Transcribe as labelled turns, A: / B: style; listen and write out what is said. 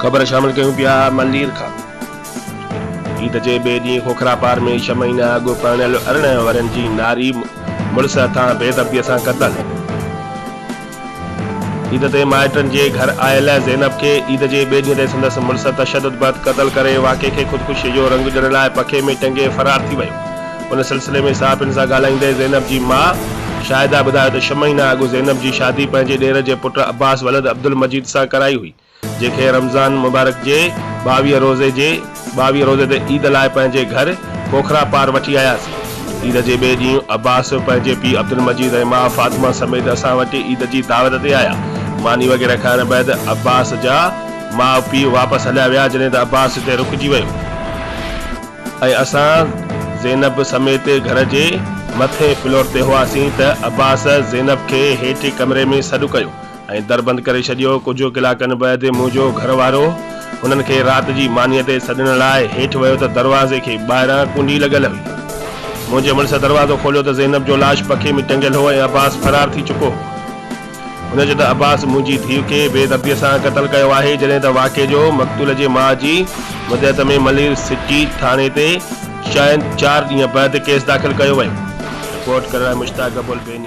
A: ख़बर शामिल कयूं पिया मलीर खां। ईद जे ॿिए ॾींहुं खोखरा पार में 6 महीना अॻु परिणियल 18 वरनि जी नारी मुड़िस हथां बेदबीअ सां क़तल। ईद ते माइटनि जे घर आयल ज़ैनब खे ईद जे ॿिए ॾींहं ते संदसि मुड़िस तशद्दुद बैदि क़तल करे वाक़े खे ख़ुदकुशी जो रंग ॾियण लाइ पखे में टंगे फरार थी वियो। उन सिलसिले में सहाफ़ियुनि सां ॻाल्हाईंदे ज़ैनब जी माउ शाहिदा ॿुधायो त 6 महीना अॻु ज़ैनब जी शादी पंहिंजे ॾेर जे पुट अब्बास वलद अब्दुल मजीद सां कराई हुई, जंहिंखे रमज़ान मुबारक जे 22 रोज़े ते ईद लाइ पंहिंजे घर खोखरा पार वठी आयासीं। ईद जे ॿिए ॾींहुं अब्बास पंहिंजे पीउ अब्दुल मजीद ऐं माउ फातिमा समेत असां वटि ईद जी दावत ते आया। मानी वग़ैरह खाइण बैदि अब्बास जा माउ पीउ वापसि हलिया विया, जॾहिं त अब्बास हिते रुकिजी वियो ऐं असां ज़ैनब समेत घर जे मथे फ्लोर ते हुआसीं त अब्बास ज़ैनब खे हेठि कमरे में सॾु कयो ऐं दर बंदि करे छॾियो। कुझु कलाकनि बैदि मुंहिंजो घरवारो हुननि खे राति जी मानीअ ते सॾण लाइ हेठि वियो त दरवाज़े खे ॿाहिरां कुंडी लॻल हुई। मुंहिंजे मुड़िस दरवाज़ो खोलियो त ज़ैनब जो लाश पखे में टंगियल हो ऐं अब्बास फरार थी चुको हो। हुन जो त अब्बास मुंहिंजी धीउ खे बेदबीअ सां क़तल कयो आहे, जॾहिं त वाक़े जो मक़तूल जे माउ जी मुद्दत में मलीर सिटी थाणे ते 4 ॾींहं बैदि केस दाख़िल कयो वियो। रिपोर्ट करण मुश्ताक अबुल बेनी।